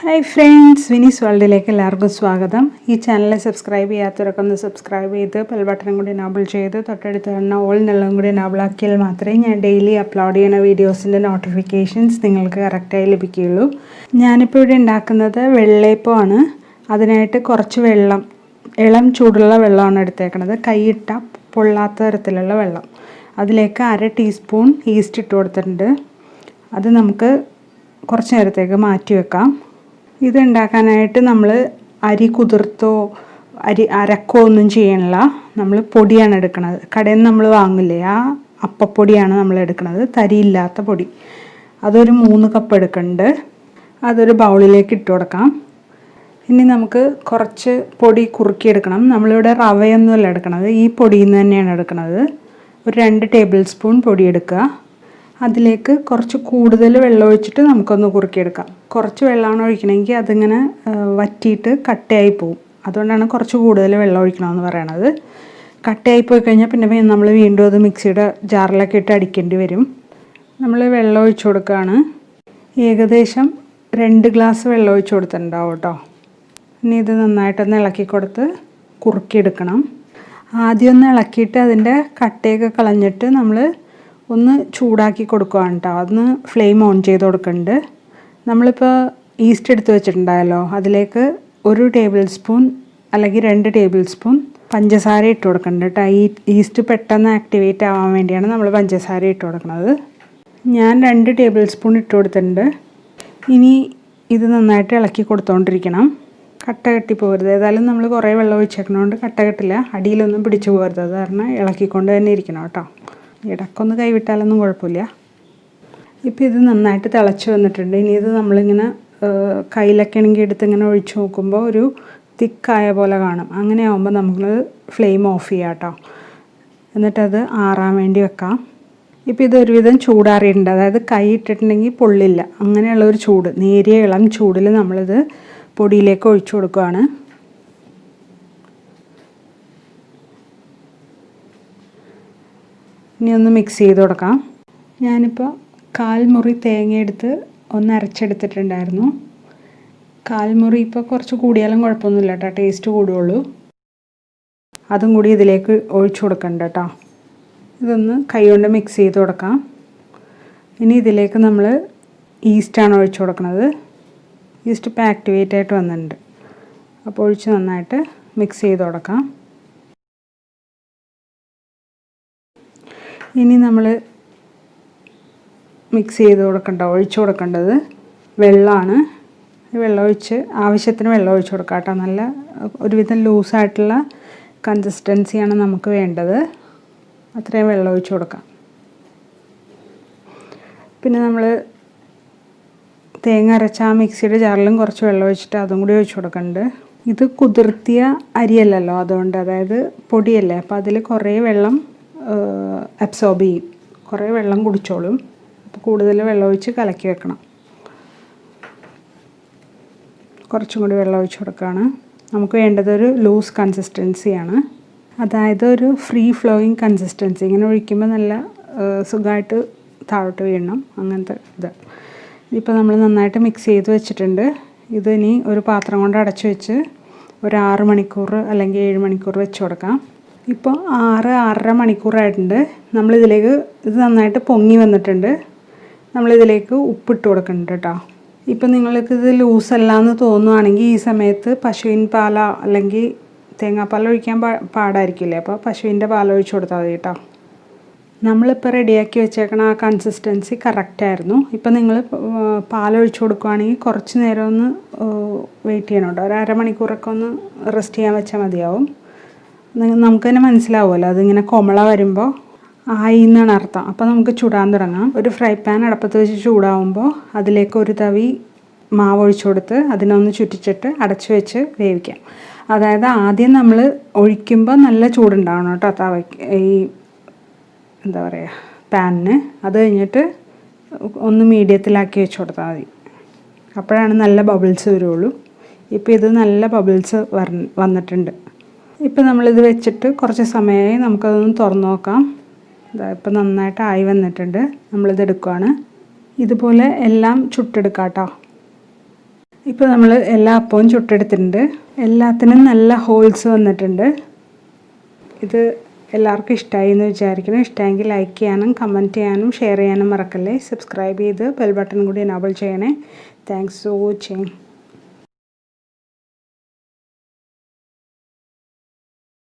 Hi friends, Viniz worldilekku ellarkum swagatham. Ee channel subscribe cheyyathavarokku ഒന്ന് subscribe ചെയ്ത് bell button കൂടി enable ചെയ്ത് തൊട്ടടുത്ത് കാണുന്ന all എന്നുള്ളതും കൂടി enable ആക്കിയാൽ മാത്രമേ ഞാൻ ഡെയിലി അപ്ലോഡ് ചെയ്യുന്ന വീഡിയോസിന്റെ നോട്ടിഫിക്കേഷൻസ് നിങ്ങൾക്ക് കറക്റ്റ് ആയി ലഭിക്കുകയുള്ളൂ. ഞാൻ ഇപ്പോൾ ഇവിടെ ഉണ്ടാക്കുന്നത് വെള്ളയപ്പമാണ്. അതിനായിട്ട് കുറച്ച് വെള്ളം, ഇളം ചൂടുള്ള വെള്ളമാണ് എടുത്തേക്കുന്നത്. കൈയിട്ട പൊള്ളാത്ത തരത്തിലുള്ള വെള്ളം. അതിലേക്ക് 1/2 ടീസ്പൂൺ ഈസ്റ്റ് ഇട്ട് കൊടുത്തിട്ടുണ്ട്. അത് നമുക്ക് കുറച്ച് നേരത്തേക്ക് മാറ്റി വെക്കാം. ഇത് ഉണ്ടാക്കാനായിട്ട് നമ്മൾ അരി കുതിർത്തോ അരക്കോ ഒന്നും ചെയ്യണില്ല. നമ്മൾ പൊടിയാണ് എടുക്കുന്നത്. കടയിൽ നിന്ന് നമ്മൾ വാങ്ങില്ലേ, ആ അപ്പപ്പൊടിയാണ് നമ്മൾ എടുക്കുന്നത്, തരിയില്ലാത്ത പൊടി. അതൊരു 3 കപ്പ് എടുക്കുന്നുണ്ട്. അതൊരു ബൗളിലേക്ക് ഇട്ട് കൊടുക്കാം. ഇനി നമുക്ക് കുറച്ച് പൊടി കുറുക്കിയെടുക്കണം. നമ്മളിവിടെ റവയൊന്നുമല്ല എടുക്കുന്നത്, ഈ പൊടിയിൽ നിന്ന് തന്നെയാണ് എടുക്കുന്നത്. ഒരു 2 ടേബിൾ സ്പൂൺ പൊടി എടുക്കുക. അതിലേക്ക് കുറച്ച് കൂടുതൽ വെള്ളം ഒഴിച്ചിട്ട് നമുക്കൊന്ന് കുറുക്കിയെടുക്കാം. കുറച്ച് വെള്ളമാണ് ഒഴിക്കണമെങ്കിൽ അതിങ്ങനെ വറ്റിയിട്ട് കട്ടയായി പോവും. അതുകൊണ്ടാണ് കുറച്ച് കൂടുതൽ വെള്ളം ഒഴിക്കണമെന്ന് പറയണത്. കട്ടയായി പോയി കഴിഞ്ഞാൽ പിന്നെ നമ്മൾ വീണ്ടും അത് മിക്സിയുടെ ജാറിലൊക്കെ ഇട്ട് അടിക്കേണ്ടി വരും. നമ്മൾ വെള്ളം ഒഴിച്ചു കൊടുക്കുകയാണ്. ഏകദേശം 2 ഗ്ലാസ് വെള്ളം ഒഴിച്ചു കൊടുത്തിട്ടുണ്ടാവും കേട്ടോ. ഇനി ഇത് നന്നായിട്ടൊന്ന് ഇളക്കി കൊടുത്ത് കുറുക്കിയെടുക്കണം. ആദ്യം ഒന്ന് ഇളക്കിയിട്ട് അതിൻ്റെ കട്ടയൊക്കെ കളഞ്ഞിട്ട് നമ്മൾ ഒന്ന് ചൂടാക്കി കൊടുക്കുകയാണ് കേട്ടോ. അതൊന്ന് ഫ്ലെയിം ഓൺ ചെയ്ത് കൊടുക്കുന്നുണ്ട്. നമ്മളിപ്പോൾ ഈസ്റ്റ് എടുത്ത് വെച്ചിട്ടുണ്ടായല്ലോ, അതിലേക്ക് 1 ടേബിൾ സ്പൂൺ അല്ലെങ്കിൽ 2 ടേബിൾ സ്പൂൺ പഞ്ചസാര ഇട്ട് കൊടുക്കുന്നുണ്ട് കേട്ടോ. ഈ ഈസ്റ്റ് പെട്ടെന്ന് ആക്ടിവേറ്റ് ആവാൻ വേണ്ടിയാണ് നമ്മൾ പഞ്ചസാര ഇട്ട് കൊടുക്കുന്നത്. ഞാൻ 2 ടേബിൾ സ്പൂൺ ഇട്ട് കൊടുത്തിട്ടുണ്ട്. ഇനി ഇത് നന്നായിട്ട് ഇളക്കി കൊടുത്തുകൊണ്ടിരിക്കണം. കട്ട കെട്ടി പോകരുത്. ഏതായാലും നമ്മൾ കുറേ വെള്ളം ഒഴിച്ചേക്കണോണ്ട് കട്ട കെട്ടില്ല. അടിയിലൊന്നും പിടിച്ചു പോകരുത്. അത് കാരണം ഇളക്കിക്കൊണ്ട് തന്നെ ഇരിക്കണം കേട്ടോ. ഇടയ്ക്കൊന്ന് കൈവിട്ടാലൊന്നും കുഴപ്പമില്ല. ഇപ്പോൾ ഇത് നന്നായിട്ട് തിളച്ച് വന്നിട്ടുണ്ട്. ഇനി ഇത് നമ്മളിങ്ങനെ കയ്യിലൊക്കെ ആണെങ്കിൽ എടുത്ത് ഇങ്ങനെ ഒഴിച്ച് നോക്കുമ്പോൾ ഒരു തിക്കായ പോലെ കാണും. അങ്ങനെ ആകുമ്പോൾ നമ്മൾ ഫ്ലെയിം ഓഫ് ചെയ്യാം കേട്ടോ. എന്നിട്ടത് ആറാൻ വേണ്ടി വെക്കാം. ഇപ്പോൾ ഇത് ഒരുവിധം ചൂടാറിയിട്ടുണ്ട്. അതായത് കൈ ഇട്ടിട്ടുണ്ടെങ്കിൽ പൊള്ളില്ല, അങ്ങനെയുള്ള ഒരു ചൂട്, നേരിയ ഇളം ചൂടിൽ നമ്മളിത് പൊടിയിലേക്ക് ഒഴിച്ചു കൊടുക്കുകയാണ്. ഇനി ഒന്ന് മിക്സ് ചെയ്ത് കൊടുക്കാം. ഞാനിപ്പോൾ 1/4 മുറി തേങ്ങ എടുത്ത് ഒന്ന് അരച്ചെടുത്തിട്ടുണ്ടായിരുന്നു. 1/4 മുറി ഇപ്പോൾ കുറച്ച് കൂടിയാലും കുഴപ്പമൊന്നുമില്ല കേട്ടോ, ടേസ്റ്റ് കൂടുകയുള്ളൂ. അതും കൂടി ഇതിലേക്ക് ഒഴിച്ചു കൊടുക്കണ്ട കേട്ടോ. ഇതൊന്ന് കൈ കൊണ്ട് മിക്സ് ചെയ്ത് കൊടുക്കാം. ഇനി ഇതിലേക്ക് നമ്മൾ ഈസ്റ്റാണ് ഒഴിച്ചു കൊടുക്കുന്നത്. ഈസ്റ്റ് ഇപ്പോൾ ആക്ടിവേറ്റ് ആയിട്ട് വന്നിട്ടുണ്ട്. അപ്പോൾ ഒഴിച്ച് നന്നായിട്ട് മിക്സ് ചെയ്ത് കൊടുക്കാം. ഇനി നമ്മൾ മിക്സ് ചെയ്ത് ഒഴിച്ചു കൊടുക്കേണ്ടത് വെള്ളമാണ്. വെള്ളം ഒഴിച്ച് ആവശ്യത്തിന് വെള്ളം ഒഴിച്ച് കൊടുക്കാം കേട്ടോ. നല്ല ഒരുവിധം ലൂസായിട്ടുള്ള കൺസിസ്റ്റൻസിയാണ് നമുക്ക് വേണ്ടത്. അത്രയും വെള്ളം ഒഴിച്ച് കൊടുക്കാം. പിന്നെ നമ്മൾ തേങ്ങ അരച്ച ആ മിക്സിയുടെ ജാറിലും കുറച്ച് വെള്ളം ഒഴിച്ചിട്ട് അതും കൂടി ഒഴിച്ച് കൊടുക്കുന്നുണ്ട്. ഇത് കുതിർത്തിയ അരിയല്ലല്ലോ, അതുകൊണ്ട് അതായത് പൊടിയല്ലേ, അപ്പോൾ അതിൽ കുറേ വെള്ളം അബ്സോർബ് ചെയ്യും. കുറേ വെള്ളം കുടിച്ചോളും. അപ്പോൾ കൂടുതൽ വെള്ളം ഒഴിച്ച് കലക്കി വെക്കണം. കുറച്ചും കൂടി വെള്ളം ഒഴിച്ച് കൊടുക്കുകയാണ്. നമുക്ക് വേണ്ടത് ഒരു ലൂസ് കൺസിസ്റ്റൻസിയാണ്. അതായത് ഒരു ഫ്രീ ഫ്ലോയിങ് കൺസിസ്റ്റൻസി. ഇങ്ങനെ ഒഴിക്കുമ്പോൾ നല്ല സുഖമായിട്ട് താഴോട്ട് വീഴണം, അങ്ങനത്തെ ഇത്. ഇപ്പോൾ നമ്മൾ നന്നായിട്ട് മിക്സ് ചെയ്ത് വെച്ചിട്ടുണ്ട്. ഇതിനി ഒരു പാത്രം കൊണ്ട് അടച്ചു വെച്ച് ഒരു 6 മണിക്കൂർ അല്ലെങ്കിൽ 7 മണിക്കൂർ വെച്ച് കൊടുക്കാം. ഇപ്പോൾ 6-6.5 മണിക്കൂറായിട്ടുണ്ട്. നമ്മളിതിലേക്ക് ഇത് നന്നായിട്ട് പൊങ്ങി വന്നിട്ടുണ്ട്. നമ്മളിതിലേക്ക് ഉപ്പിട്ട് കൊടുക്കുന്നുണ്ട് കേട്ടോ. ഇപ്പോൾ നിങ്ങൾക്ക് ഇത് ലൂസല്ല എന്ന് തോന്നുകയാണെങ്കിൽ ഈ സമയത്ത് പശുവിൻ പാല അല്ലെങ്കിൽ തേങ്ങാപ്പാൽ ഒഴിക്കാൻ പാടായിരിക്കില്ലേ, അപ്പോൾ പശുവിൻ്റെ പാൽ ഒഴിച്ച് കൊടുത്താൽ മതി കേട്ടോ. നമ്മളിപ്പോൾ റെഡിയാക്കി വെച്ചേക്കണ ആ കൺസിസ്റ്റൻസി കറക്റ്റായിരുന്നു. ഇപ്പോൾ നിങ്ങൾ പാലൊഴിച്ച് കൊടുക്കുകയാണെങ്കിൽ കുറച്ച് നേരം ഒന്ന് വെയിറ്റ് ചെയ്യണം കേട്ടോ. ഒരു 1/2 മണിക്കൂറൊക്കെ ഒന്ന് റെസ്റ്റ് ചെയ്യാൻ വെച്ചാൽ മതിയാവും. നമുക്ക് തന്നെ മനസ്സിലാവുമല്ലോ, അതിങ്ങനെ കൊമള വരുമ്പോൾ ആയി എന്നാണ് അർത്ഥം. അപ്പോൾ നമുക്ക് ചുടാൻ തുടങ്ങാം. ഒരു ഫ്രൈ പാൻ അടപ്പത്ത് വെച്ച് ചൂടാവുമ്പോൾ അതിലേക്ക് ഒരു തവി മാവ് ഒഴിച്ചു കൊടുത്ത് അതിനൊന്ന് ചുറ്റിച്ചിട്ട് അടച്ചു വെച്ച് വേവിക്കാം. അതായത് ആദ്യം നമ്മൾ ഒഴിക്കുമ്പോൾ നല്ല ചൂടുണ്ടാവണം കേട്ടോ തവയ്ക്ക്, ഈ എന്താ പറയുക പാനിന്. അത് കഴിഞ്ഞിട്ട് ഒന്ന് മീഡിയത്തിലാക്കി വെച്ച് കൊടുത്താൽ മതി. അപ്പോഴാണ് നല്ല ബബിൾസ് വരുള്ളൂ. ഇപ്പോൾ ഇത് നല്ല ബബിൾസ് വന്നിട്ടുണ്ട്. ഇപ്പോൾ നമ്മളിത് വെച്ചിട്ട് കുറച്ച് സമയമായി. നമുക്കതൊന്ന് തുറന്ന് നോക്കാം. ഇപ്പോൾ നന്നായിട്ട് ആയി വന്നിട്ടുണ്ട്. നമ്മളിത് എടുക്കുകയാണ്. ഇതുപോലെ എല്ലാം ചുട്ടെടുക്കാം കേട്ടോ. ഇപ്പോൾ നമ്മൾ എല്ലാ അപ്പവും ചുട്ടെടുത്തിട്ടുണ്ട്. എല്ലാത്തിനും നല്ല ഹോൾസ് വന്നിട്ടുണ്ട്. ഇത് എല്ലാവർക്കും ഇഷ്ടമായി എന്ന് വിചാരിക്കുന്നു. ഇഷ്ടമെങ്കിൽ ലൈക്ക് ചെയ്യാനും കമൻറ്റ് ചെയ്യാനും ഷെയർ ചെയ്യാനും മറക്കല്ലേ. സബ്സ്ക്രൈബ് ചെയ്ത് ബെൽ ബട്ടൺ കൂടി എനേബിൾ ചെയ്യണേ. Thanks for watching.